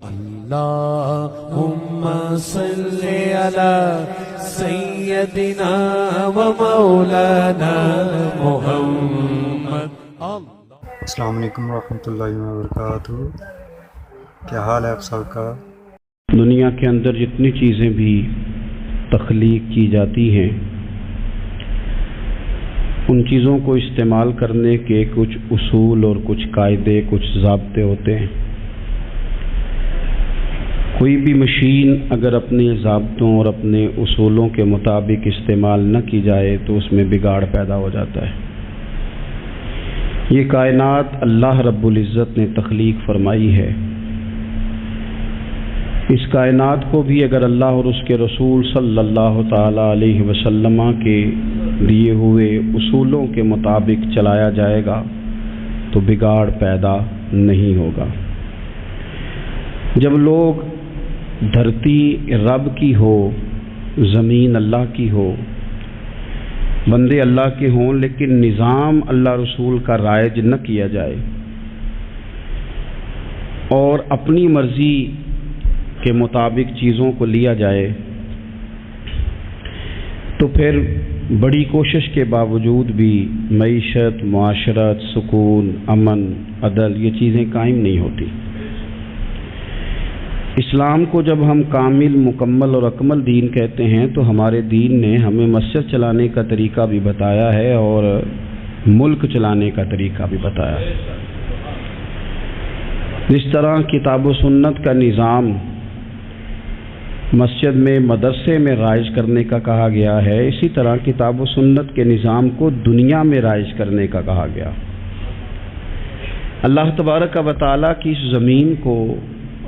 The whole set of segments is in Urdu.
اللهم صل على سيدنا ومولانا محمد. السلام علیکم ورحمۃ اللہ وبرکاتہ. کیا حال ہے آپ سب کا؟ دنیا کے اندر جتنی چیزیں بھی تخلیق کی جاتی ہیں ان چیزوں کو استعمال کرنے کے کچھ اصول اور کچھ قاعدے، کچھ ضابطے ہوتے ہیں. کوئی بھی مشین اگر اپنے ضابطوں اور اپنے اصولوں کے مطابق استعمال نہ کی جائے تو اس میں بگاڑ پیدا ہو جاتا ہے. یہ کائنات اللہ رب العزت نے تخلیق فرمائی ہے. اس کائنات کو بھی اگر اللہ اور اس کے رسول صلی اللہ تعالی علیہ وسلم کے دیے ہوئے اصولوں کے مطابق چلایا جائے گا تو بگاڑ پیدا نہیں ہوگا. جب لوگ دھرتی رب کی ہو، زمین اللہ کی ہو، بندے اللہ کے ہوں، لیکن نظام اللہ رسول کا رائج نہ کیا جائے اور اپنی مرضی کے مطابق چیزوں کو لیا جائے تو پھر بڑی کوشش کے باوجود بھی معیشت، معاشرت، سکون، امن، عدل یہ چیزیں قائم نہیں ہوتی. اسلام کو جب ہم کامل، مکمل اور اکمل دین کہتے ہیں تو ہمارے دین نے ہمیں مسجد چلانے کا طریقہ بھی بتایا ہے اور ملک چلانے کا طریقہ بھی بتایا ہے. جس طرح کتاب و سنت کا نظام مسجد میں، مدرسے میں رائج کرنے کا کہا گیا ہے، اسی طرح کتاب و سنت کے نظام کو دنیا میں رائج کرنے کا کہا گیا. اللہ تبارک و تعالیٰ کی اس زمین کو،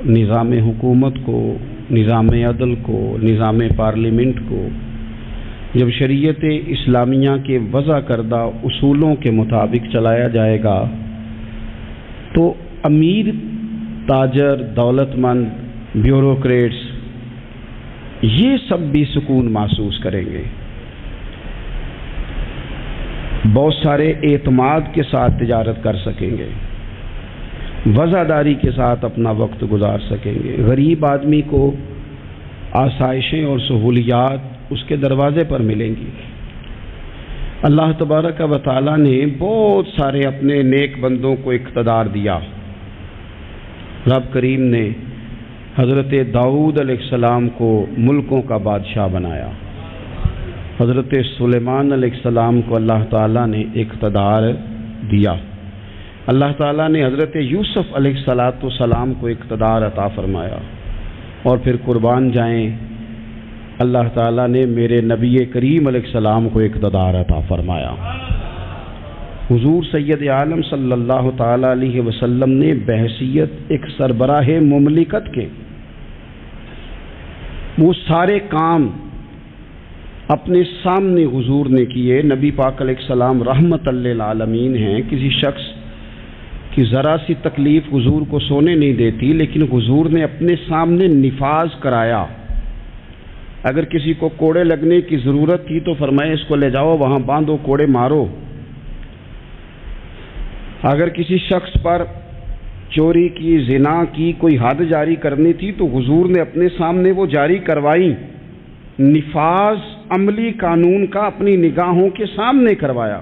نظام حکومت کو، نظام عدل کو، نظام پارلیمنٹ کو جب شریعت اسلامیہ کے وضع کردہ اصولوں کے مطابق چلایا جائے گا تو امیر، تاجر، دولت مند، بیوروکریٹس یہ سب بھی سکون محسوس کریں گے. بہت سارے اعتماد کے ساتھ تجارت کر سکیں گے، وفاداری کے ساتھ اپنا وقت گزار سکیں گے. غریب آدمی کو آسائشیں اور سہولیات اس کے دروازے پر ملیں گی. اللہ تبارک و تعالیٰ نے بہت سارے اپنے نیک بندوں کو اقتدار دیا. رب کریم نے حضرت داؤد علیہ السلام کو ملکوں کا بادشاہ بنایا. حضرت سلیمان علیہ السلام کو اللہ تعالیٰ نے اقتدار دیا. اللہ تعالیٰ نے حضرت یوسف علیہ السلام کو اقتدار عطا فرمایا. اور پھر قربان جائیں، اللہ تعالیٰ نے میرے نبی کریم علیہ السلام کو اقتدار عطا فرمایا. حضور سید عالم صلی اللہ تعالیٰ علیہ وسلم نے بحیثیت ایک سربراہ مملکت کے وہ سارے کام اپنے سامنے حضور نے کیے. نبی پاک علیہ السلام رحمت للعالمین ہیں. کسی شخص کی ذرا سی تکلیف حضور کو سونے نہیں دیتی، لیکن حضور نے اپنے سامنے نفاذ کرایا. اگر کسی کو کوڑے لگنے کی ضرورت تھی تو فرمایا اس کو لے جاؤ، وہاں باندھو، کوڑے مارو. اگر کسی شخص پر چوری کی، زنا کی کوئی حد جاری کرنی تھی تو حضور نے اپنے سامنے وہ جاری کروائی. نفاذ عملی قانون کا اپنی نگاہوں کے سامنے کروایا.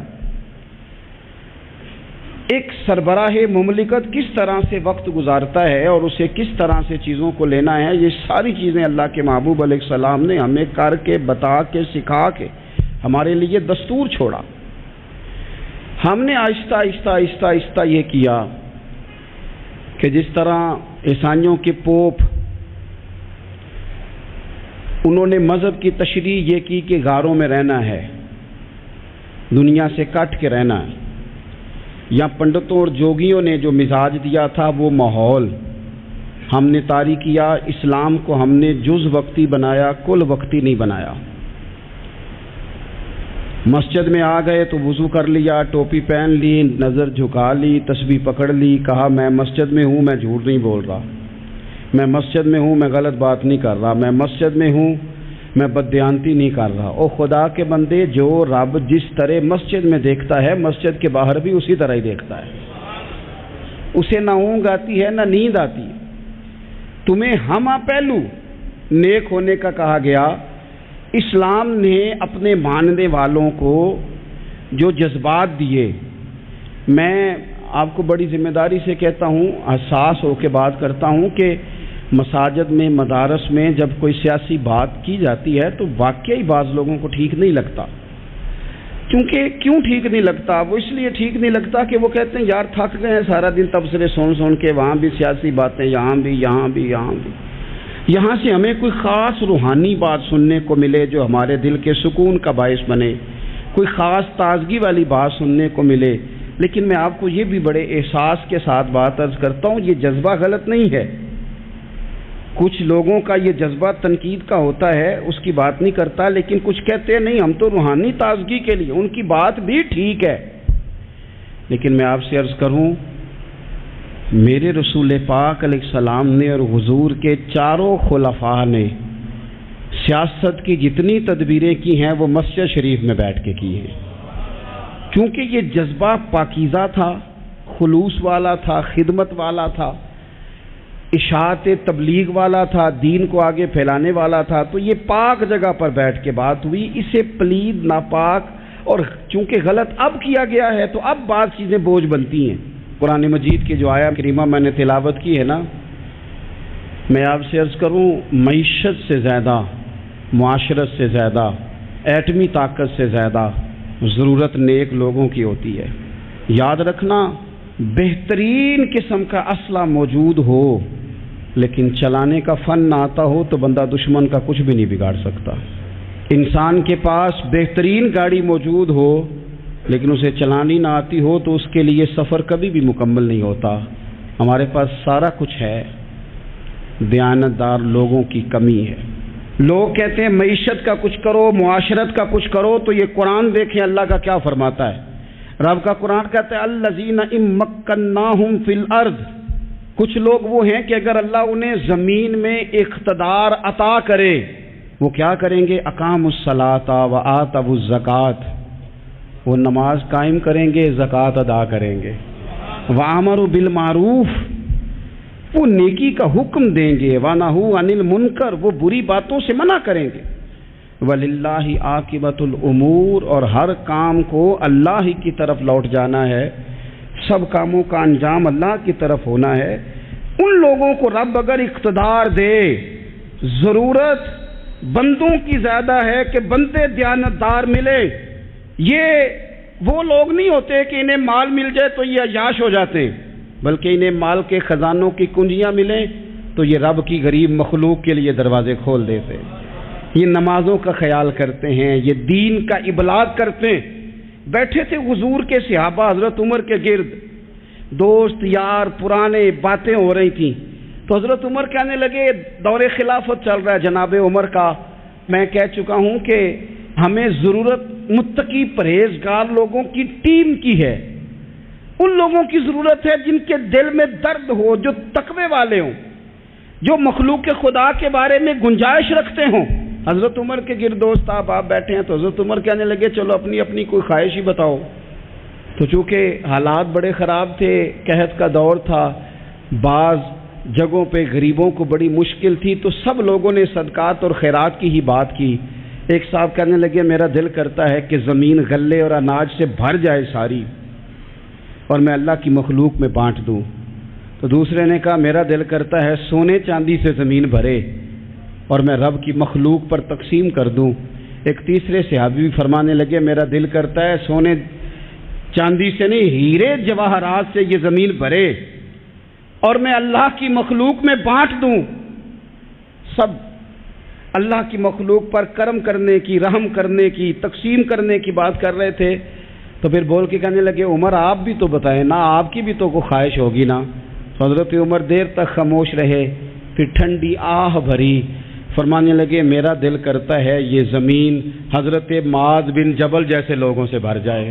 ایک سربراہ مملکت کس طرح سے وقت گزارتا ہے اور اسے کس طرح سے چیزوں کو لینا ہے، یہ ساری چیزیں اللہ کے محبوب علیہ السلام نے ہمیں کر کے، بتا کے، سکھا کے ہمارے لیے دستور چھوڑا. ہم نے آہستہ آہستہ آہستہ آہستہ یہ کیا کہ جس طرح عیسائیوں کے پوپ، انہوں نے مذہب کی تشریح یہ کی کہ غاروں میں رہنا ہے، دنیا سے کٹ کے رہنا ہے. یا پنڈتوں اور جوگیوں نے جو مزاج دیا تھا وہ ماحول ہم نے طاری کیا. اسلام کو ہم نے جز وقتی بنایا، کل وقتی نہیں بنایا. مسجد میں آ گئے تو وضو کر لیا، ٹوپی پہن لی، نظر جھکا لی، تسبیح پکڑ لی، کہا میں مسجد میں ہوں، میں جھوٹ نہیں بول رہا، میں مسجد میں ہوں، میں غلط بات نہیں کر رہا، میں مسجد میں ہوں، میں بددیانتی نہیں کر رہا. او خدا کے بندے، جو رب جس طرح مسجد میں دیکھتا ہے مسجد کے باہر بھی اسی طرح ہی دیکھتا ہے. اسے نہ اونگ آتی ہے نہ نیند آتی ہے. تمہیں ہمہ پہلو نیک ہونے کا کہا گیا۔ اسلام نے اپنے ماننے والوں کو جو جذبات دیے، میں آپ کو بڑی ذمہ داری سے کہتا ہوں، حساس ہو کے بات کرتا ہوں کہ مساجد میں، مدارس میں جب کوئی سیاسی بات کی جاتی ہے تو واقعی بعض لوگوں کو ٹھیک نہیں لگتا۔ کیوں ٹھیک نہیں لگتا؟ وہ اس لیے ٹھیک نہیں لگتا کہ وہ کہتے ہیں یار تھک گئے ہیں سارا دن تبصرے سن کے، وہاں بھی سیاسی باتیں، یہاں بھی۔ یہاں سے ہمیں کوئی خاص روحانی بات سننے کو ملے جو ہمارے دل کے سکون کا باعث بنے، کوئی خاص تازگی والی بات سننے کو ملے۔ لیکن میں آپ کو یہ بھی بڑے احساس کے ساتھ بات عرض کرتا ہوں، یہ جذبہ غلط نہیں ہے۔ کچھ لوگوں کا یہ جذبہ تنقید کا ہوتا ہے، اس کی بات نہیں کرتا، لیکن کچھ کہتے ہیں نہیں ہم تو روحانی تازگی کے لیے، ان کی بات بھی ٹھیک ہے۔ لیکن میں آپ سے عرض کروں، میرے رسول پاک علیہ السلام نے اور حضور کے چاروں خلفاء نے سیاست کی جتنی تدبیریں کی ہیں وہ مسجد شریف میں بیٹھ کے کی ہیں، کیونکہ یہ جذبہ پاکیزہ تھا، خلوص والا تھا، خدمت والا تھا، اشاعت تبلیغ والا تھا، دین کو آگے پھیلانے والا تھا۔ تو یہ پاک جگہ پر بیٹھ کے بات ہوئی، اسے پلید، ناپاک اور چونکہ غلط اب کیا گیا ہے تو اب بعض چیزیں بوجھ بنتی ہیں۔ قرآن مجید کی جو آیت کریمہ میں نے تلاوت کی ہے نا، میں آپ سے عرض کروں، معیشت سے زیادہ، معاشرت سے زیادہ، ایٹمی طاقت سے زیادہ ضرورت نیک لوگوں کی ہوتی ہے۔ یاد رکھنا، بہترین قسم کا اسلحہ موجود ہو لیکن چلانے کا فن نہ آتا ہو تو بندہ دشمن کا کچھ بھی نہیں بگاڑ سکتا۔ انسان کے پاس بہترین گاڑی موجود ہو لیکن اسے چلانی نہ آتی ہو تو اس کے لیے سفر کبھی بھی مکمل نہیں ہوتا۔ ہمارے پاس سارا کچھ ہے، دیانتدار لوگوں کی کمی ہے۔ لوگ کہتے ہیں معیشت کا کچھ کرو، معاشرت کا کچھ کرو، تو یہ قرآن دیکھیں اللہ کا کیا فرماتا ہے۔ رب کا قرآن کہتا ہے الذین ان مکناہم فی الارض، کچھ لوگ وہ ہیں کہ اگر اللہ انہیں زمین میں اقتدار عطا کرے وہ کیا کریں گے؟ اقاموا الصلاۃ وآتوا الزکوٰۃ، وہ نماز قائم کریں گے، زکوٰۃ ادا کریں گے، وامروا بالمعروف، وہ نیکی کا حکم دیں گے، ونہوا عن المنکر، وہ بری باتوں سے منع کریں گے، وَلِلَّهِ عَاقِبَةُ الْأُمُورِ، اور ہر کام کو اللہ ہی کی طرف لوٹ جانا ہے، سب کاموں کا انجام اللہ کی طرف ہونا ہے۔ ان لوگوں کو رب اگر اقتدار دے، ضرورت بندوں کی زیادہ ہے کہ بندے دیانتدار ملے۔ یہ وہ لوگ نہیں ہوتے کہ انہیں مال مل جائے تو یہ عیاش ہو جاتے ہیں، بلکہ انہیں مال کے خزانوں کی کنجیاں ملیں تو یہ رب کی غریب مخلوق کے لیے دروازے کھول دیتے ہیں۔ یہ نمازوں کا خیال کرتے ہیں، یہ دین کا ابلاغ کرتے ہیں۔ بیٹھے تھے حضور کے صحابہ حضرت عمر کے گرد، دوست یار پرانے باتیں ہو رہی تھیں، تو حضرت عمر کہنے لگے دور خلافت چل رہا ہے جناب عمر کا، میں کہہ چکا ہوں کہ ہمیں ضرورت متقی پرہیزگار لوگوں کی ٹیم کی ہے، ان لوگوں کی ضرورت ہے جن کے دل میں درد ہو، جو تقوی والے ہوں، جو مخلوق خدا کے بارے میں گنجائش رکھتے ہوں۔ حضرت عمر کے گرد دوست آپ بیٹھے ہیں، تو حضرت عمر کہنے لگے چلو اپنی اپنی کوئی خواہش ہی بتاؤ۔ تو چونکہ حالات بڑے خراب تھے، قحط کا دور تھا، بعض جگہوں پہ غریبوں کو بڑی مشکل تھی، تو سب لوگوں نے صدقات اور خیرات کی ہی بات کی۔ ایک صاحب کہنے لگے میرا دل کرتا ہے کہ زمین غلے اور اناج سے بھر جائے ساری اور میں اللہ کی مخلوق میں بانٹ دوں۔ تو دوسرے نے کہا میرا دل کرتا ہے سونے چاندی سے زمین بھرے اور میں رب کی مخلوق پر تقسیم کر دوں۔ ایک تیسرے صحابی بھی فرمانے لگے میرا دل کرتا ہے سونے چاندی سے نہیں، ہیرے جواہرات سے یہ زمین بھرے اور میں اللہ کی مخلوق میں بانٹ دوں۔ سب اللہ کی مخلوق پر کرم کرنے کی، رحم کرنے کی، تقسیم کرنے کی بات کر رہے تھے۔ تو پھر بول کے کہنے لگے عمر آپ بھی تو بتائیں نا، آپ کی بھی تو کوئی خواہش ہوگی نا۔ حضرت عمر دیر تک خاموش رہے، پھر ٹھنڈی آہ بھری، فرمانے لگے میرا دل کرتا ہے یہ زمین حضرت معاذ بن جبل جیسے لوگوں سے بھر جائے،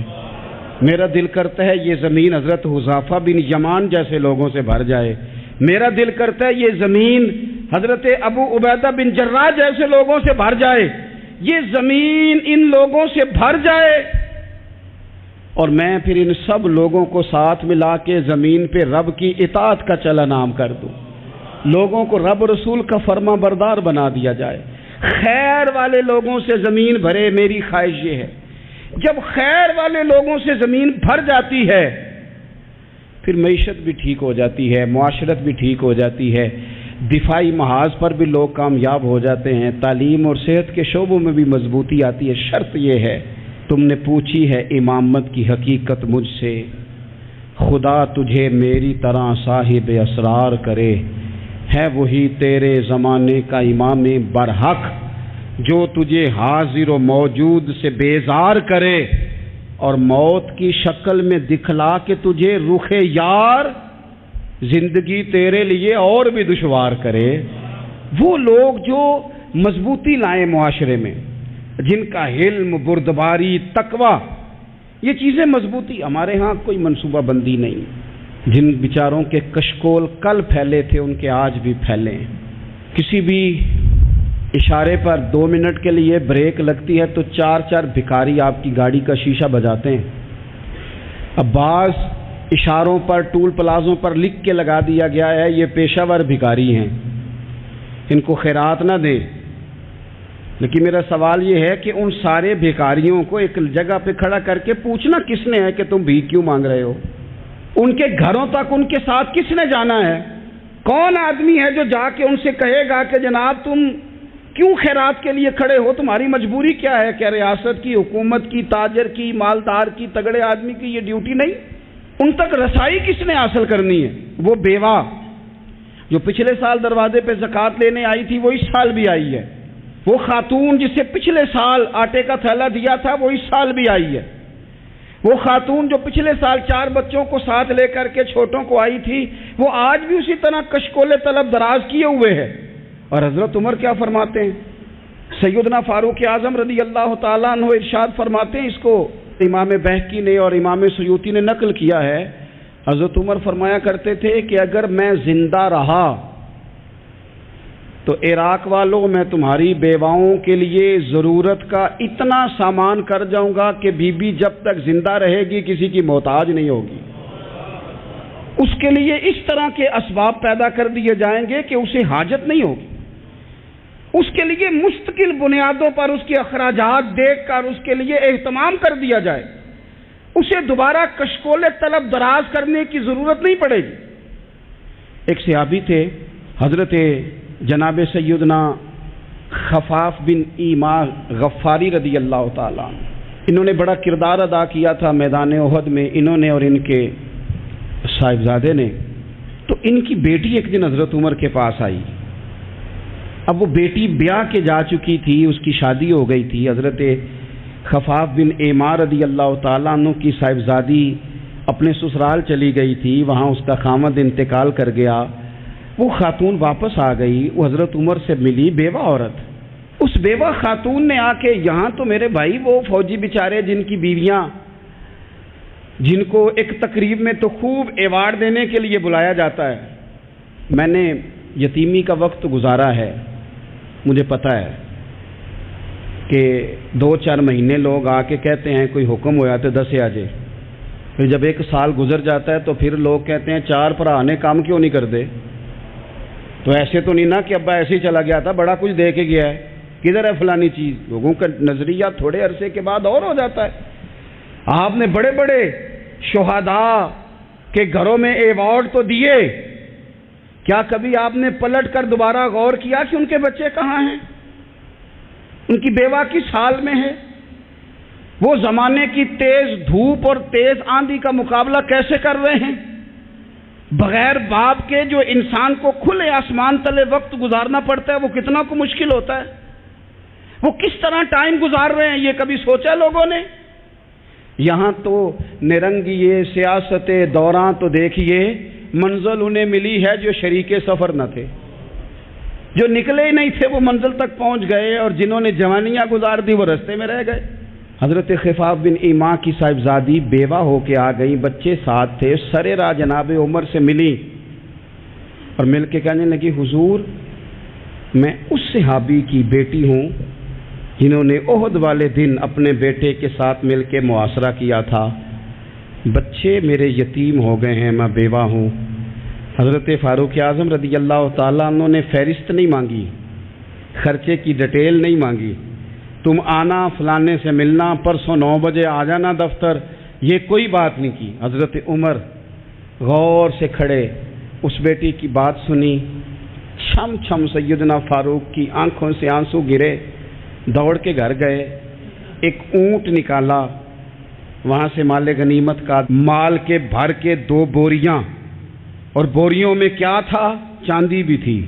میرا دل کرتا ہے یہ زمین حضرت حذیفہ بن یمان جیسے لوگوں سے بھر جائے، میرا دل کرتا ہے یہ زمین حضرت ابو عبیدہ بن جراح جیسے لوگوں سے بھر جائے، یہ زمین ان لوگوں سے بھر جائے اور میں پھر ان سب لوگوں کو ساتھ ملا کے زمین پہ رب کی اطاعت کا چلن عام کر دوں۔ لوگوں کو رب رسول کا فرما بردار بنا دیا جائے، خیر والے لوگوں سے زمین بھرے۔ میری خواہش یہ ہے جب خیر والے لوگوں سے زمین بھر جاتی ہے پھر معیشت بھی ٹھیک ہو جاتی ہے، معاشرت بھی ٹھیک ہو جاتی ہے، دفاعی محاذ پر بھی لوگ کامیاب ہو جاتے ہیں، تعلیم اور صحت کے شعبوں میں بھی مضبوطی آتی ہے۔ شرط یہ ہے، تم نے پوچھی ہے امامت کی حقیقت مجھ سے، خدا تجھے میری طرح صاحب اسرار کرے، ہے وہی تیرے زمانے کا امام برحق جو تجھے حاضر و موجود سے بیزار کرے اور موت کی شکل میں دکھلا کے تجھے رخ یار زندگی تیرے لیے اور بھی دشوار کرے۔ وہ لوگ جو مضبوطی لائیں معاشرے میں، جن کا علم، بردباری، تقوی، یہ چیزیں مضبوطی، ہمارے ہاں کوئی منصوبہ بندی نہیں۔ جن بیچاروں کے کشکول کل پھیلے تھے ان کے آج بھی پھیلے ہیں۔ کسی بھی اشارے پر 2 منٹ کے لیے بریک لگتی ہے تو 4 بھکاری آپ کی گاڑی کا شیشہ بجاتے ہیں۔ اب بعض اشاروں پر، ٹول پلازوں پر لکھ کے لگا دیا گیا ہے یہ پیشہ ور بھکاری ہیں، ان کو خیرات نہ دیں۔ لیکن میرا سوال یہ ہے کہ ان سارے بھکاریوں کو ایک جگہ پہ کھڑا کر کے پوچھنا کس نے ہے کہ تم بھیک کیوں مانگ رہے ہو؟ ان کے گھروں تک ان کے ساتھ کس نے جانا ہے؟ کون آدمی ہے جو جا کے ان سے کہے گا کہ جناب تم کیوں خیرات کے لیے کھڑے ہو، تمہاری مجبوری کیا ہے؟ کیا ریاست کی، حکومت کی، تاجر کی، مالدار کی، تگڑے آدمی کی یہ ڈیوٹی نہیں؟ ان تک رسائی کس نے حاصل کرنی ہے؟ وہ بیوہ جو پچھلے سال دروازے پہ زکوٰۃ لینے آئی تھی وہ اس سال بھی آئی ہے، وہ خاتون جسے پچھلے سال آٹے کا تھیلا دیا تھا وہ اس سال بھی آئی ہے، وہ خاتون جو پچھلے سال 4 بچوں کو ساتھ لے کر کے چھوٹوں کو آئی تھی وہ آج بھی اسی طرح کشکول طلب دراز کیے ہوئے ہے۔ اور حضرت عمر کیا فرماتے ہیں؟ سیدنا فاروق اعظم رضی اللہ تعالیٰ عنہ ارشاد فرماتے ہیں، اس کو امام بہقی نے اور امام سیوطی نے نقل کیا ہے، حضرت عمر فرمایا کرتے تھے کہ اگر میں زندہ رہا تو عراق والوں میں تمہاری بیواؤں کے لیے ضرورت کا اتنا سامان کر جاؤں گا کہ بی بی جب تک زندہ رہے گی کسی کی محتاج نہیں ہوگی۔ اس کے لیے اس طرح کے اسباب پیدا کر دیے جائیں گے کہ اسے حاجت نہیں ہوگی، اس کے لیے مستقل بنیادوں پر اس کے اخراجات دیکھ کر اس کے لیے اہتمام کر دیا جائے، اسے دوبارہ کشکول طلب دراز کرنے کی ضرورت نہیں پڑے گی۔ ایک صحابی تھے حضرت جناب سیدنا خفاف بن ایما غفاری رضی اللہ تعالیٰ عنہ، انہوں نے بڑا کردار ادا کیا تھا میدان احد میں، انہوں نے اور ان کے صاحبزادے نے۔ تو ان کی بیٹی ایک دن حضرت عمر کے پاس آئی، اب وہ بیٹی بیاہ کے جا چکی تھی، اس کی شادی ہو گئی تھی۔ حضرت خفاف بن ایما رضی اللہ تعالیٰ عنہ کی صاحبزادی اپنے سسرال چلی گئی تھی، وہاں اس کا خامد انتقال کر گیا، وہ خاتون واپس آ گئی، وہ حضرت عمر سے ملی، بیوہ عورت۔ اس بیوہ خاتون نے آ کے یہاں تو میرے بھائی وہ فوجی بیچارے جن کی بیویاں، جن کو ایک تقریب میں تو خوب ایوارڈ دینے کے لیے بلایا جاتا ہے، میں نے یتیمی کا وقت گزارا ہے، مجھے پتہ ہے کہ 2-4 مہینے لوگ آ کے کہتے ہیں کوئی حکم ہوا تو 10 آجے، پھر جب 1 سال گزر جاتا ہے تو پھر لوگ کہتے ہیں 4 بھرا نے کام کیوں نہیں کر دے؟ تو ایسے تو نہیں نا کہ ابا ایسے ہی چلا گیا تھا، بڑا کچھ دے کے گیا ہے، کدھر ہے فلانی چیز؟ لوگوں کا نظریہ تھوڑے عرصے کے بعد اور ہو جاتا ہے۔ آپ نے بڑے بڑے شہداء کے گھروں میں ایوارڈ تو دیے، کیا کبھی آپ نے پلٹ کر دوبارہ غور کیا کہ ان کے بچے کہاں ہیں؟ ان کی بیوہ کس حال میں ہے؟ وہ زمانے کی تیز دھوپ اور تیز آندھی کا مقابلہ کیسے کر رہے ہیں؟ بغیر باپ کے جو انسان کو کھلے آسمان تلے وقت گزارنا پڑتا ہے وہ کتنا کو مشکل ہوتا ہے، وہ کس طرح ٹائم گزار رہے ہیں، یہ کبھی سوچا لوگوں نے؟ یہاں تو نرنگیے سیاست دوراں تو دیکھیے منزل انہیں ملی ہے جو شریک سفر نہ تھے، جو نکلے ہی نہیں تھے وہ منزل تک پہنچ گئے، اور جنہوں نے جوانیاں گزار دی وہ رستے میں رہ گئے۔ حضرت خفاف بن ایما کی صاحبزادی بیوہ ہو کے آ گئی، بچے ساتھ تھے، سرے راہ جناب عمر سے ملی اور مل کے کہنے لگی حضور میں اس صحابی کی بیٹی ہوں جنہوں نے احد والے دن اپنے بیٹے کے ساتھ مل کے محاصرہ کیا تھا، بچے میرے یتیم ہو گئے ہیں، میں بیوہ ہوں، حضرت فاروق اعظم رضی اللہ تعالیٰ عنہ نے فہرست نہیں مانگی، خرچے کی ڈیٹیل نہیں مانگی، تم آنا فلانے سے ملنا، پرسوں 9 بجے آ جانا دفتر، یہ کوئی بات نہیں کی۔ حضرت عمر غور سے کھڑے، اس بیٹی کی بات سنی، چھم چھم سیدنا فاروق کی آنکھوں سے آنسو گرے، دوڑ کے گھر گئے، ایک اونٹ نکالا، وہاں سے مال غنیمت کا مال کے بھر کے 2 بوریاں، اور بوریوں میں کیا تھا؟ چاندی بھی تھی،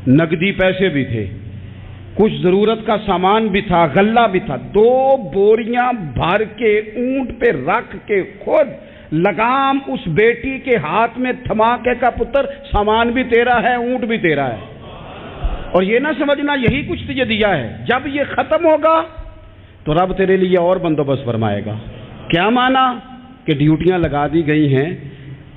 نقدی پیسے بھی تھے، کچھ ضرورت کا سامان بھی تھا، غلہ بھی تھا، 2 بوریاں بھر کے اونٹ پہ رکھ کے خود لگام اس بیٹی کے ہاتھ میں تھما کے کا پتر سامان بھی تیرا ہے، اونٹ بھی تیرا ہے، اور یہ نہ سمجھنا یہی کچھ تجھے دیا ہے، جب یہ ختم ہوگا تو رب تیرے لیے اور بندوبست فرمائے گا۔ کیا مانا؟ کہ ڈیوٹیاں لگا دی گئی ہیں،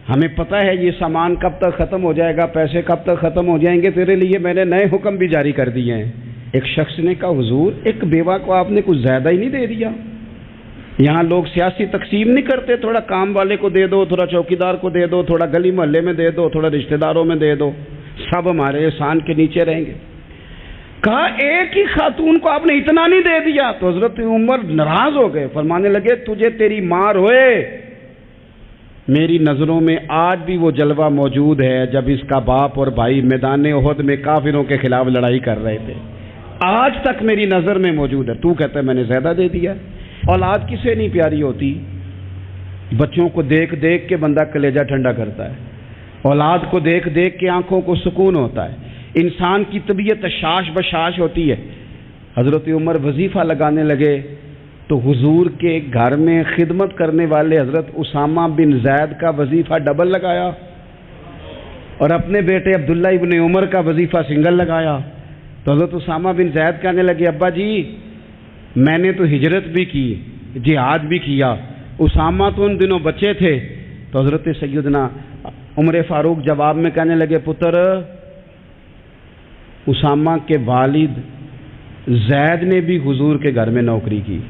ہمیں پتہ ہے یہ سامان کب تک ختم ہو جائے گا، پیسے کب تک ختم ہو جائیں گے، تیرے لیے میں نے نئے حکم بھی جاری کر دیے ہیں۔ ایک شخص نے کہا حضور ایک بیوہ کو آپ نے کچھ زیادہ ہی نہیں دے دیا؟ یہاں لوگ سیاسی تقسیم نہیں کرتے، تھوڑا کام والے کو دے دو، تھوڑا چوکیدار کو دے دو، تھوڑا گلی محلے میں دے دو، تھوڑا رشتہ داروں میں دے دو، سب ہمارے احسان کے نیچے رہیں گے۔ کہا ایک ہی خاتون کو آپ نے اتنا نہیں دے دیا؟ تو حضرت عمر ناراض ہو گئے، فرمانے لگے تجھے تیری مار ہوئے، میری نظروں میں آج بھی وہ جلوہ موجود ہے جب اس کا باپ اور بھائی میدان احد میں کافروں کے خلاف لڑائی کر رہے تھے، آج تک میری نظر میں موجود ہے۔ تو کہتا ہے میں نے زیادہ دے دیا؟ اولاد کسے نہیں پیاری ہوتی؟ بچوں کو دیکھ دیکھ کے بندہ کلیجہ ٹھنڈا کرتا ہے، اولاد کو دیکھ دیکھ کے آنکھوں کو سکون ہوتا ہے، انسان کی طبیعت شاش بشاش ہوتی ہے۔ حضرت عمر وظیفہ لگانے لگے تو حضور کے گھر میں خدمت کرنے والے حضرت اسامہ بن زید کا وظیفہ ڈبل لگایا، اور اپنے بیٹے عبداللہ ابن عمر کا وظیفہ سنگل لگایا۔ تو حضرت اسامہ بن زید کہنے لگے ابا جی میں نے تو ہجرت بھی کی، جہاد بھی کیا، اسامہ تو ان دنوں بچے تھے۔ تو حضرت سیدنا عمر فاروق جواب میں کہنے لگے پتر، اسامہ کے والد زید نے بھی حضور کے گھر میں نوکری کی،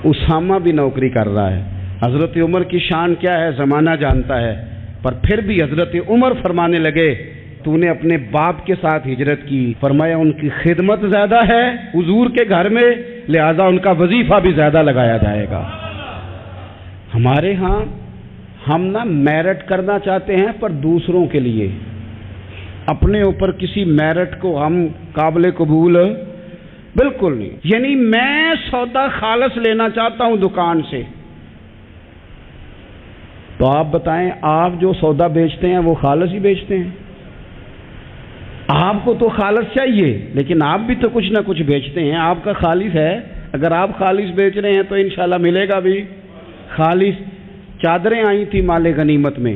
اسامہ بھی نوکری کر رہا ہے۔ حضرت عمر کی شان کیا ہے زمانہ جانتا ہے، پر پھر بھی حضرت عمر فرمانے لگے تو نے اپنے باپ کے ساتھ ہجرت کی، فرمایا ان کی خدمت زیادہ ہے حضور کے گھر میں، لہذا ان کا وظیفہ بھی زیادہ لگایا جائے گا۔ ہمارے ہاں ہم نہ میرٹ کرنا چاہتے ہیں پر دوسروں کے لیے، اپنے اوپر کسی میرٹ کو ہم قابل قبول بالکل نہیں۔ یعنی میں سودا خالص لینا چاہتا ہوں دکان سے، تو آپ بتائیں آپ جو سودا بیچتے ہیں وہ خالص ہی بیچتے ہیں؟ آپ کو تو خالص چاہیے، لیکن آپ بھی تو کچھ نہ کچھ بیچتے ہیں، آپ کا خالص ہے، اگر آپ خالص بیچ رہے ہیں تو انشاءاللہ ملے گا بھی خالص۔ چادریں آئی تھی مال غنیمت میں،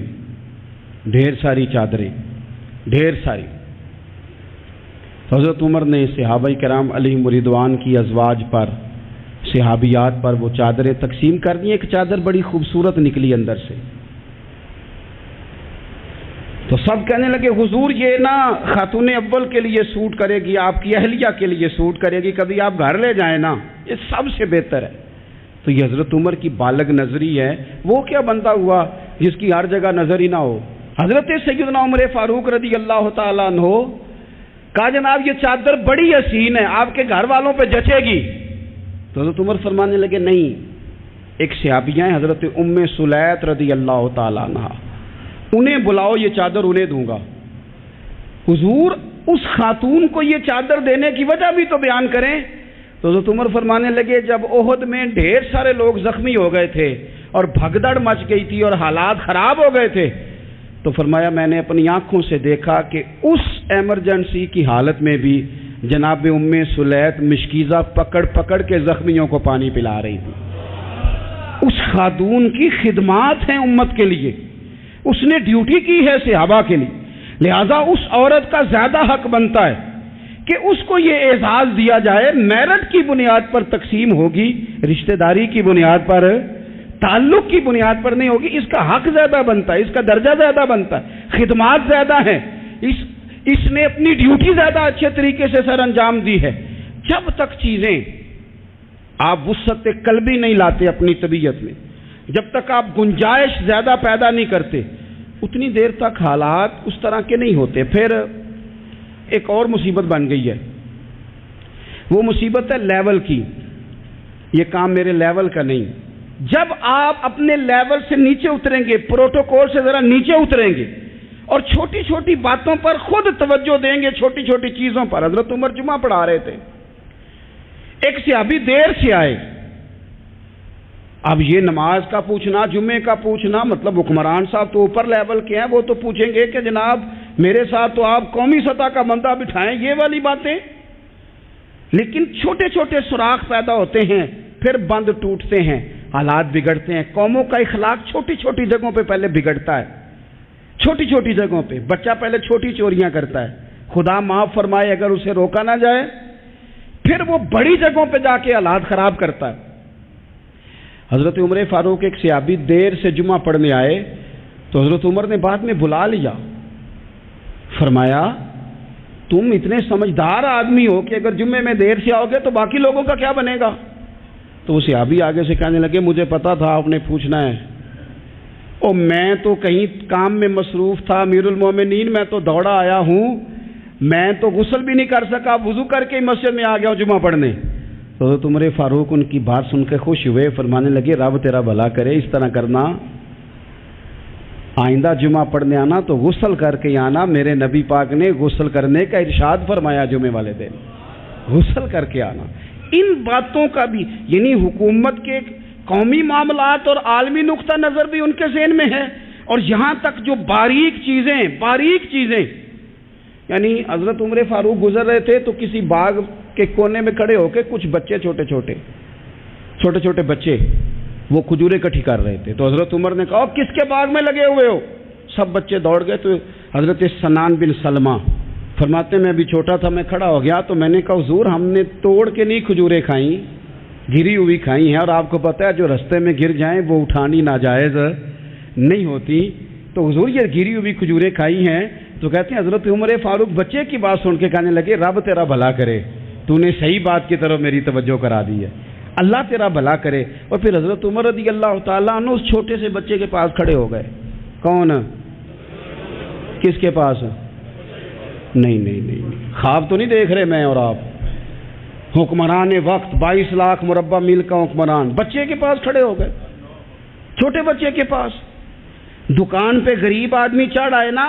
ڈھیر ساری چادریں، ڈھیر ساری۔ حضرت عمر نے صحابہ کرام علیہم رضوان کی ازواج پر، صحابیات پر وہ چادریں تقسیم کر دی۔ ایک چادر بڑی خوبصورت نکلی اندر سے، تو سب کہنے لگے حضور یہ نا خاتون اول کے لیے سوٹ کرے گی، آپ کی اہلیہ کے لیے سوٹ کرے گی، کبھی آپ گھر لے جائیں نا، یہ سب سے بہتر ہے۔ تو یہ حضرت عمر کی بالغ نظری ہے، وہ کیا بندہ ہوا جس کی ہر جگہ نظر ہی نہ ہو۔ حضرت سیدنا عمر فاروق رضی اللہ تعالیٰ عنہ کہا جناب یہ چادر بڑی حسین ہے، آپ کے گھر والوں پہ جچے گی۔ تو حضرت عمر فرمانے لگے نہیں، ایک صحابیہ ہیں حضرت ام سلیت رضی اللہ تعالیٰ عنہ، انہیں بلاؤ، یہ چادر انہیں دوں گا۔ حضور اس خاتون کو یہ چادر دینے کی وجہ بھی تو بیان کریں۔ تو حضرت عمر فرمانے لگے جب احد میں ڈھیر سارے لوگ زخمی ہو گئے تھے اور بھگدڑ مچ گئی تھی اور حالات خراب ہو گئے تھے، تو فرمایا میں نے اپنی آنکھوں سے دیکھا کہ اس ایمرجنسی کی حالت میں بھی جناب ام سلیت مشکیزہ پکڑ پکڑ کے زخمیوں کو پانی پلا رہی تھی۔ اس خاتون کی خدمات ہیں امت کے لیے، اس نے ڈیوٹی کی ہے صحابہ کے لیے، لہذا اس عورت کا زیادہ حق بنتا ہے کہ اس کو یہ اعزاز دیا جائے۔ میرٹ کی بنیاد پر تقسیم ہوگی، رشتہ داری کی بنیاد پر، تعلق کی بنیاد پر نہیں ہوگی، اس کا حق زیادہ بنتا ہے، اس کا درجہ زیادہ بنتا ہے، خدمات زیادہ ہیں، اس نے اپنی ڈیوٹی زیادہ اچھے طریقے سے سر انجام دی ہے۔ جب تک چیزیں آپ وسعت قلبی نہیں لاتے اپنی طبیعت میں، جب تک آپ گنجائش زیادہ پیدا نہیں کرتے، اتنی دیر تک حالات اس طرح کے نہیں ہوتے. پھر ایک اور مصیبت بن گئی ہے. وہ مصیبت ہے لیول کی. یہ کام میرے لیول کا نہیں. جب آپ اپنے لیول سے نیچے اتریں گے، پروٹوکول سے ذرا نیچے اتریں گے اور چھوٹی چھوٹی باتوں پر خود توجہ دیں گے، چھوٹی چھوٹی چیزوں پر. حضرت عمر جمعہ پڑھا رہے تھے، ایک صحابی دیر سے آئے. اب یہ نماز کا پوچھنا، جمعے کا پوچھنا، مطلب حکمران صاحب تو اوپر لیول کے ہیں، وہ تو پوچھیں گے کہ جناب میرے ساتھ تو آپ قومی سطح کا بندہ بٹھائیں، یہ والی باتیں. لیکن چھوٹے چھوٹے سوراخ پیدا ہوتے ہیں، پھر بند ٹوٹتے ہیں، حالات بگڑتے ہیں. قوموں کا اخلاق چھوٹی چھوٹی جگہوں پہ پہلے بگڑتا ہے. چھوٹی چھوٹی جگہوں پہ بچہ پہلے چھوٹی چوریاں کرتا ہے، خدا معاف فرمائے اگر اسے روکا نہ جائے، پھر وہ بڑی جگہوں پہ جا کے حالات خراب کرتا ہے. حضرت عمر فاروق ایک صحابی دیر سے جمعہ پڑھنے آئے تو حضرت عمر نے بعد میں بلا لیا. فرمایا تم اتنے سمجھدار آدمی ہو کہ اگر جمعے میں دیر سے آؤ گے تو باقی لوگوں کا کیا بنے گا؟ تو وہ صحابی آگے سے کہنے لگے مجھے پتا تھا آپ نے پوچھنا ہے، اور میں تو کہیں کام میں مصروف تھا امیر المومنین، میں تو دوڑا آیا ہوں، میں تو غسل بھی نہیں کر سکا، وضو کر کے مسجد میں آ گیا ہوں جمعہ پڑھنے. تو حضرت عمر فاروق ان کی بات سن کے خوش ہوئے، فرمانے لگے رب تیرا بھلا کرے، اس طرح کرنا، آئندہ جمعہ پڑھنے آنا تو غسل کر کے آنا. میرے نبی پاک نے غسل کرنے کا ارشاد فرمایا جمعے والے دن، غسل کر کے آنا. ان باتوں کا بھی یعنی حکومت کے قومی معاملات اور عالمی نقطہ نظر بھی ان کے ذہن میں ہے، اور یہاں تک جو باریک چیزیں یعنی حضرت عمر فاروق گزر رہے تھے تو کسی باغ کے کونے میں کھڑے ہو کے کچھ بچے چھوٹے چھوٹے بچے وہ کھجوریں اکٹھی کر رہے تھے. تو حضرت عمر نے کہا کس کے باغ میں لگے ہوئے ہو؟ سب بچے دوڑ گئے. تو حضرت سنان بن سلمہ فرماتے میں ابھی چھوٹا تھا، میں کھڑا ہو گیا تو میں نے کہا حضور ہم نے توڑ کے نہیں کھجوریں کھائیں، گری ہوئی کھائی ہیں، اور آپ کو پتہ ہے جو رستے میں گر جائیں وہ اٹھانی ناجائز نہیں ہوتی، تو حضور یہ گری ہوئی کھجوریں کھائی ہیں. تو کہتے ہیں حضرت عمر فاروق بچے کی بات سن کے کہنے لگے رب تیرا بھلا کرے، تو نے صحیح بات کی طرف میری توجہ کرا دی ہے، اللہ تیرا بھلا کرے. اور پھر حضرت عمر رضی اللہ تعالیٰ عنہ اس چھوٹے سے بچے کے پاس کھڑے ہو گئے. کون؟ کس کے پاس؟ نہیں خواب تو نہیں دیکھ رہے میں اور آپ. حکمران وقت 22 لاکھ مربع میل کا حکمران بچے کے پاس کھڑے ہو گئے، چھوٹے بچے کے پاس. دکان پہ غریب آدمی چڑھ آئے نا،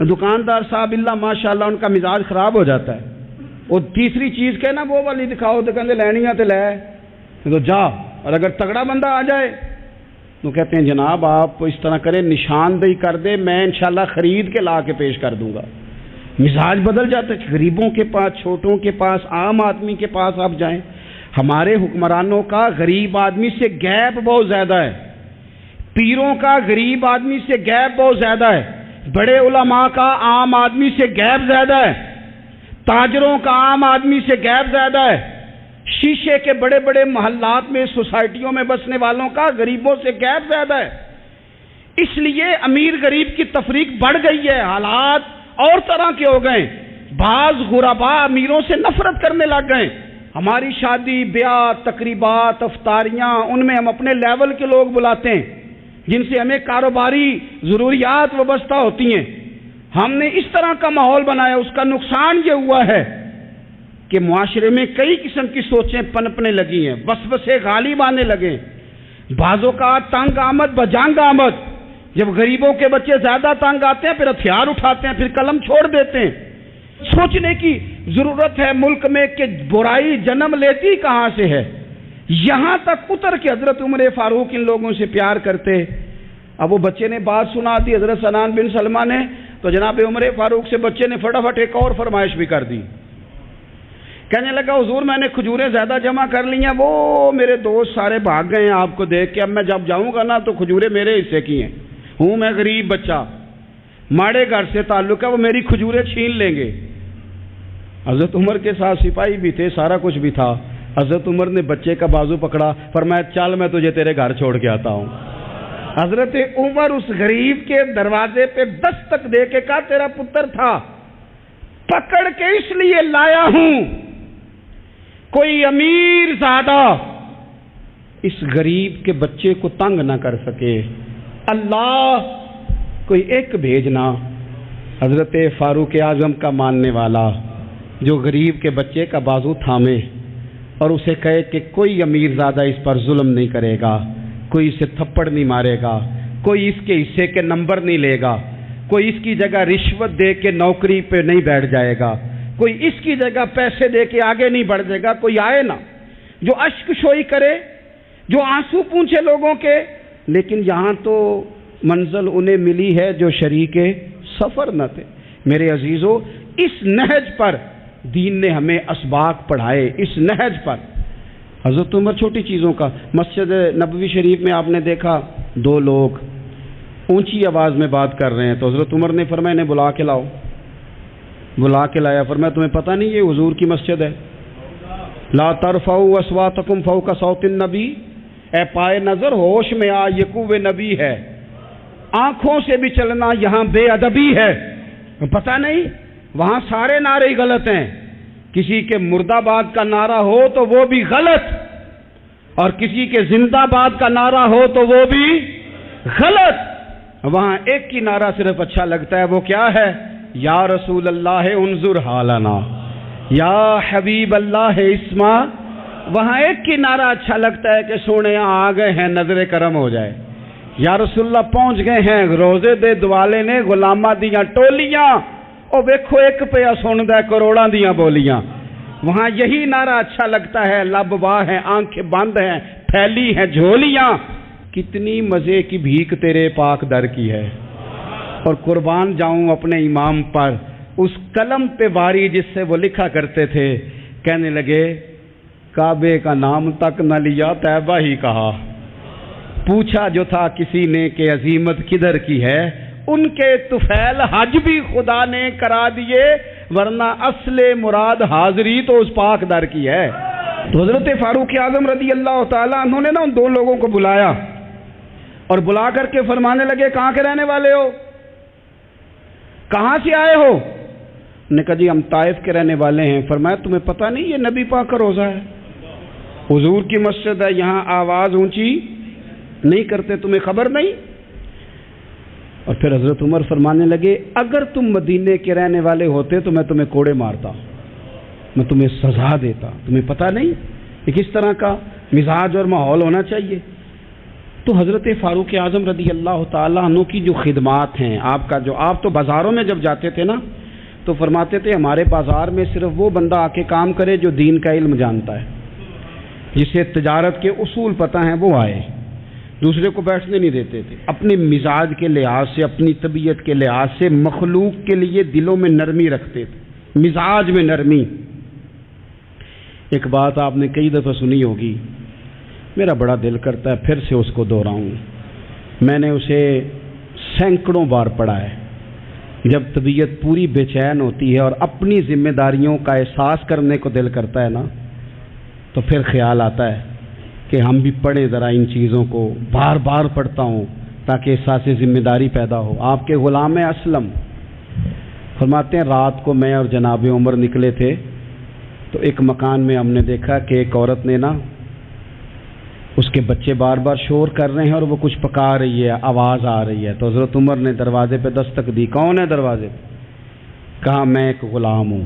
دکاندار صاحب اللہ ماشاءاللہ ان کا مزاج خراب ہو جاتا ہے. وہ تیسری چیز کہنا وہ والی دکھاؤ تو کہتے لینیاں تو لے تو جا، اور اگر تگڑا بندہ آ جائے تو کہتے ہیں جناب آپ اس طرح کریں نشاندہی کر دے، میں انشاءاللہ خرید کے لا کے پیش کر دوں گا. مزاج بدل جاتا ہے. غریبوں کے پاس، چھوٹوں کے پاس، عام آدمی کے پاس آپ جائیں. ہمارے حکمرانوں کا غریب آدمی سے گیپ بہت زیادہ ہے، پیروں کا غریب آدمی سے گیپ بہت زیادہ ہے، بڑے علماء کا عام آدمی سے گیپ زیادہ ہے، تاجروں کا عام آدمی سے گیپ زیادہ ہے، شیشے کے بڑے بڑے محلات میں سوسائٹیوں میں بسنے والوں کا غریبوں سے گیپ زیادہ ہے. اس لیے امیر غریب کی تفریق بڑھ گئی ہے، حالات اور طرح کے ہو گئے. بعض غربا امیروں سے نفرت کرنے لگ گئے. ہماری شادی بیاہ تقریبات افطاریاں ان میں ہم اپنے لیول کے لوگ بلاتے ہیں جن سے ہمیں کاروباری ضروریات وابستہ ہوتی ہیں. ہم نے اس طرح کا ماحول بنایا، اس کا نقصان یہ ہوا ہے کہ معاشرے میں کئی قسم کی سوچیں پنپنے لگی ہیں، وسوسے غالب آنے لگے. بعضوں کا تنگ آمد بجنگ آمد، جب غریبوں کے بچے زیادہ تنگ آتے ہیں پھر ہتھیار اٹھاتے ہیں، پھر قلم چھوڑ دیتے ہیں. سوچنے کی ضرورت ہے ملک میں کہ برائی جنم لیتی کہاں سے ہے. یہاں تک اتر کے حضرت عمر فاروق ان لوگوں سے پیار کرتے. اب وہ بچے نے بات سنا دی حضرت سنان بن سلمہ نے، تو جناب عمر فاروق سے بچے نے فٹافٹ ایک اور فرمائش بھی کر دی. کہنے لگا حضور میں نے کھجوریں زیادہ جمع کر لی ہیں، وہ میرے دوست سارے بھاگ گئے ہیں آپ کو دیکھ کے، اب میں جب جاؤں گا نا تو کھجوریں میرے حصے کی ہیں، ہوں میں غریب بچہ، ماڑے گھر سے تعلق ہے، وہ میری کھجوریں چھین لیں گے. حضرت عمر کے ساتھ سپاہی بھی تھے، سارا کچھ بھی تھا. حضرت عمر نے بچے کا بازو پکڑا، فرمایا چل میں تجھے تیرے گھر چھوڑ کے آتا ہوں. حضرت عمر اس غریب کے دروازے پہ دستک دے کے کہا تیرا پتر تھا، پکڑ کے اس لیے لایا ہوں کوئی امیر زادہ اس غریب کے بچے کو تنگ نہ کر سکے. اللہ کوئی ایک بھیجنا حضرت فاروق اعظم کا ماننے والا جو غریب کے بچے کا بازو تھامے اور اسے کہے کہ کوئی امیر زادہ اس پر ظلم نہیں کرے گا، کوئی اسے تھپڑ نہیں مارے گا، کوئی اس کے حصے کے نمبر نہیں لے گا، کوئی اس کی جگہ رشوت دے کے نوکری پہ نہیں بیٹھ جائے گا، کوئی اس کی جگہ پیسے دے کے آگے نہیں بڑھ جائے گا، کوئی آئے نا جو اشک شوئی کرے، جو آنسو پونچھے لوگوں کے۔ لیکن یہاں تو منزل انہیں ملی ہے جو شریک سفر نہ تھے۔ میرے عزیزو، اس نہج پر دین نے ہمیں اسباق پڑھائے، اس نہج پر۔ حضرت عمر چھوٹی چیزوں کا، مسجد نبوی شریف میں آپ نے دیکھا دو لوگ اونچی آواز میں بات کر رہے ہیں، تو حضرت عمر نے فرمایا انہیں بلا کے لاؤ۔ بلا کے لایا، فرمایا تمہیں پتہ نہیں یہ حضور کی مسجد ہے؟ لا ترفعوا اصواتکم فوق صوت النبی، اے پائے نظر ہوش میں آ، یہ قوہ نبی ہے، آنکھوں سے بھی چلنا یہاں بے ادبی ہے۔ پتہ نہیں وہاں سارے نعرے ہی غلط ہیں، کسی کے مرد آباد کا نعرہ ہو تو وہ بھی غلط، اور کسی کے زندہ آباد کا نعرہ ہو تو وہ بھی غلط۔ وہاں ایک ہی نعرہ صرف اچھا لگتا ہے، وہ کیا ہے؟ یا رسول اللہ انظر حالنا، یا حبیب اللہ اسما۔ وہاں ایک ہی نعرہ اچھا لگتا ہے کہ سونے آ گئے ہیں، نظر کرم ہو جائے، یا رسول اللہ پہنچ گئے ہیں، روزے دے دوالے نے غلامہ دیاں ٹولیاں، او ویکھو ایک پیا سندا ہے کروڑاں دیاں بولیاں۔ وہاں یہی نعرہ اچھا لگتا ہے، لب واہ ہیں، آنکھیں بند ہیں، پھیلی ہیں جھولیاں، کتنی مزے کی بھیک تیرے پاک در کی ہے۔ اور قربان جاؤں اپنے امام پر، اس قلم پہ باری جس سے وہ لکھا کرتے تھے، کہنے لگے کعبے کا نام تک نہ لیا، طیبہ ہی کہا۔ پوچھا جو تھا کسی نے کہ عظیمت کدھر کی ہے، ان کے طفیل حج بھی خدا نے کرا دیے، ورنہ اصل مراد حاضری تو اس پاک در کی ہے۔ تو حضرت فاروق اعظم رضی اللہ تعالیٰ عنہ نے نا ان دو لوگوں کو بلایا اور بلا کر کے فرمانے لگے کہاں کے رہنے والے ہو، کہاں سے آئے ہو؟ نے کہا جی ہم طائف کے رہنے والے ہیں۔ فرمایا تمہیں پتہ نہیں یہ نبی پاک کا روزہ ہے، حضور کی مسجد ہے، یہاں آواز اونچی نہیں کرتے، تمہیں خبر نہیں؟ اور پھر حضرت عمر فرمانے لگے اگر تم مدینے کے رہنے والے ہوتے تو میں تمہیں کوڑے مارتا، میں تمہیں سزا دیتا، تمہیں پتہ نہیں کہ کس طرح کا مزاج اور ماحول ہونا چاہیے۔ تو حضرت فاروق اعظم رضی اللہ تعالیٰ عنہ کی جو خدمات ہیں، آپ تو بازاروں میں جب جاتے تھے نا تو فرماتے تھے ہمارے بازار میں صرف وہ بندہ آ کے کام کرے جو دین کا علم جانتا ہے، جسے تجارت کے اصول پتہ ہیں وہ آئے، دوسرے کو بیٹھنے نہیں دیتے تھے۔ اپنے مزاج کے لحاظ سے، اپنی طبیعت کے لحاظ سے مخلوق کے لیے دلوں میں نرمی رکھتے تھے، مزاج میں نرمی۔ ایک بات آپ نے کئی دفعہ سنی ہوگی، میرا بڑا دل کرتا ہے پھر سے اس کو دہراؤں، میں نے اسے سینکڑوں بار پڑھا ہے۔ جب طبیعت پوری بے چین ہوتی ہے اور اپنی ذمہ داریوں کا احساس کرنے کو دل کرتا ہے نا، تو پھر خیال آتا ہے کہ ہم بھی پڑھیں ذرا ان چیزوں کو، بار بار پڑھتا ہوں تاکہ احساس ذمہ داری پیدا ہو۔ آپ کے غلام اسلم فرماتے ہیں رات کو میں اور جناب عمر نکلے تھے تو ایک مکان میں ہم نے دیکھا کہ ایک عورت نے نا، اس کے بچے بار بار شور کر رہے ہیں اور وہ کچھ پکا رہی ہے، آواز آ رہی ہے۔ تو حضرت عمر نے دروازے پہ دستک دی، کون ہے دروازے پہ؟ کہا میں ایک غلام ہوں۔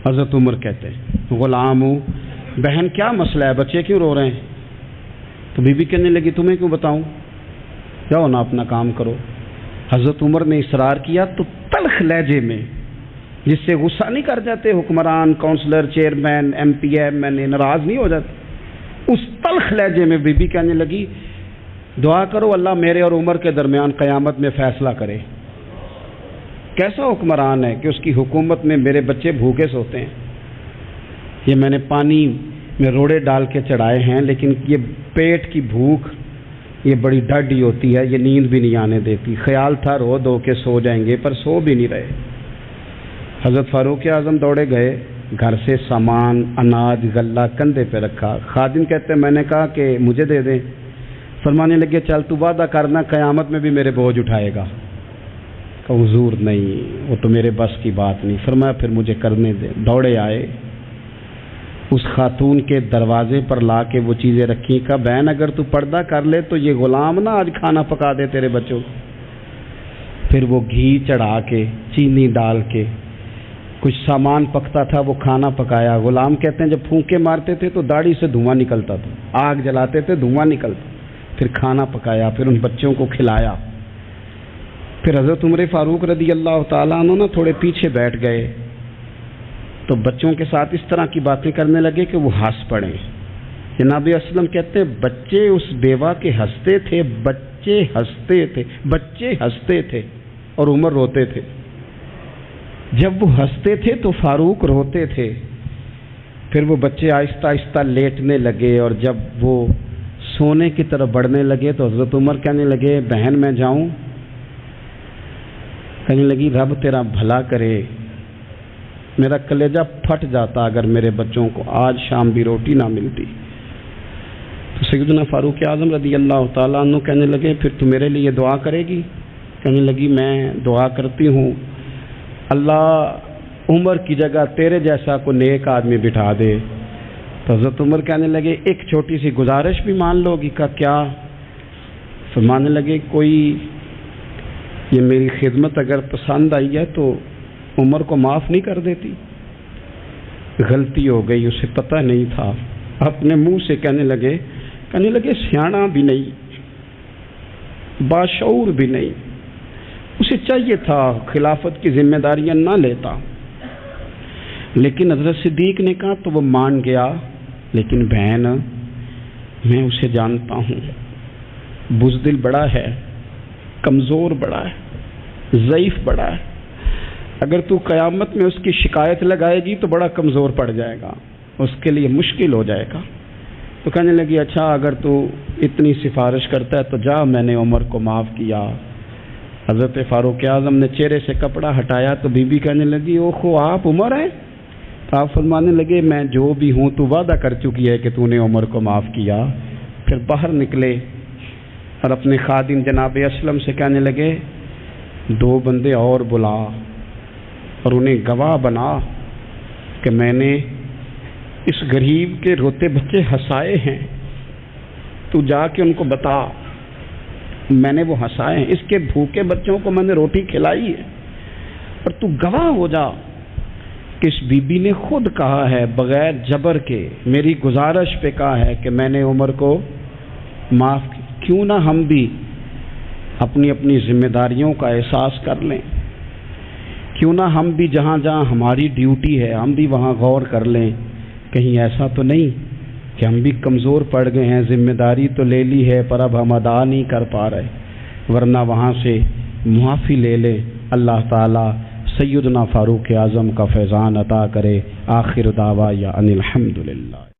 حضرت عمر کہتے ہیں غلام ہوں، بہن کیا مسئلہ ہے، بچے کیوں رو رہے ہیں؟ تو بی بی کہنے لگی تمہیں کیوں بتاؤں، جاؤ نا اپنا کام کرو۔ حضرت عمر نے اصرار کیا تو تلخ لہجے میں، جس سے غصہ نہیں کر جاتے حکمران، councillor, chairman, M P M N A ناراض نہیں ہو جاتے، اس تلخ لہجے میں بی بی کہنے لگی دعا کرو اللہ میرے اور عمر کے درمیان قیامت میں فیصلہ کرے۔ کیسا حکمران ہے کہ اس کی حکومت میں میرے بچے بھوکے سوتے ہیں، یہ میں نے پانی میں روڑے ڈال کے چڑھائے ہیں، لیکن یہ پیٹ کی بھوک یہ بڑی ڈھڈی ہوتی ہے، یہ نیند بھی نہیں آنے دیتی۔ خیال تھا رو دو کے سو جائیں گے، پر سو بھی نہیں رہے۔ حضرت فاروق اعظم دوڑے گئے، گھر سے سامان، اناج، غلہ کندھے پہ رکھا۔ خادم کہتے ہیں میں نے کہا کہ مجھے دے دیں، فرمانے لگے چل تو وعدہ کرنا قیامت میں بھی میرے بوجھ اٹھائے گا۔ کہ حضور نہیں، وہ تو میرے بس کی بات نہیں۔ فرمایا پھر مجھے کرنے دے۔ دوڑے آئے، اس خاتون کے دروازے پر لا کے وہ چیزیں رکھی، کہا بہن اگر تو پردہ کر لے تو یہ غلام نہ آج کھانا پکا دے تیرے بچوں کو۔ پھر وہ گھی چڑھا کے چینی ڈال کے کچھ سامان پکتا تھا وہ کھانا پکایا. غلام کہتے ہیں جب پھونکے مارتے تھے تو داڑھی سے دھواں نکلتا تھا, آگ جلاتے تھے دھواں نکلتا, پھر کھانا پکایا, پھر ان بچوں کو کھلایا. پھر حضرت عمر فاروق رضی اللہ تعالیٰ عنہ نا تھوڑے پیچھے بیٹھ گئے تو بچوں کے ساتھ اس طرح کی باتیں کرنے لگے کہ وہ ہنس پڑے. جناب اسلم کہتے ہیں بچے اس بیوہ کے ہنستے تھے, بچے ہنستے تھے اور عمر روتے تھے. جب وہ ہنستے تھے تو فاروق روتے تھے. پھر وہ بچے آہستہ آہستہ لیٹنے لگے اور جب وہ سونے کی طرف بڑھنے لگے تو حضرت عمر کہنے لگے بہن میں جاؤں؟ کہنے لگی رب تیرا بھلا کرے, میرا کلیجہ پھٹ جاتا اگر میرے بچوں کو آج شام بھی روٹی نہ ملتی. تو سیدنا فاروق اعظم رضی اللہ تعالیٰ عنہ کہنے لگے پھر تو میرے لیے دعا کرے گی؟ کہنے لگی میں دعا کرتی ہوں اللہ عمر کی جگہ تیرے جیسا کو نیک آدمی بٹھا دے. تو حضرت عمر کہنے لگے ایک چھوٹی سی گزارش بھی مان لو گی؟ کا کیا؟ فرمانے لگے کوئی یہ میری خدمت اگر پسند آئی ہے تو عمر کو معاف نہیں کر دیتی؟ غلطی ہو گئی, اسے پتہ نہیں تھا. اپنے منہ سے کہنے لگے سیاںا بھی نہیں, باشعور بھی نہیں, اسے چاہیے تھا خلافت کی ذمہ داریاں نہ لیتا. لیکن حضرت صدیق نے کہا تو وہ مان گیا. لیکن بہن میں اسے جانتا ہوں, بزدل بڑا ہے, کمزور بڑا ہے, ضعیف بڑا ہے. اگر تو قیامت میں اس کی شکایت لگائے گی تو بڑا کمزور پڑ جائے گا, اس کے لیے مشکل ہو جائے گا. تو کہنے لگی اچھا اگر تو اتنی سفارش کرتا ہے تو جا, میں نے عمر کو معاف کیا. حضرت فاروق اعظم نے چہرے سے کپڑا ہٹایا تو بی بی کہنے لگی اوہو آپ عمر ہیں؟ تو آپ فرمانے لگے میں جو بھی ہوں تو وعدہ کر چکی ہے کہ تو نے عمر کو معاف کیا. پھر باہر نکلے اور اپنے خادم جناب اسلم سے کہنے لگے 2 بندے اور بلا اور انہیں گواہ بنا کہ میں نے اس غریب کے روتے بچے ہنسائے ہیں. تو جا کے ان کو بتا میں نے وہ ہنسائے ہیں, اس کے بھوکے بچوں کو میں نے روٹی کھلائی ہے. اور تو گواہ ہو جا کہ اس بی بی نے خود کہا ہے بغیر جبر کے, میری گزارش پہ کہا ہے کہ میں نے عمر کو معاف کیا. کیوں نہ ہم بھی اپنی اپنی ذمہ داریوں کا احساس کر لیں, کیوں نہ ہم بھی جہاں جہاں ہماری ڈیوٹی ہے ہم بھی وہاں غور کر لیں. کہیں ایسا تو نہیں کہ ہم بھی کمزور پڑ گئے ہیں, ذمہ داری تو لے لی ہے پر اب ہم ادا نہیں کر پا رہے, ورنہ وہاں سے معافی لے لیں. اللہ تعالی سیدنا فاروق اعظم کا فیضان عطا کرے. آخر دعوایا ان الحمدللہ.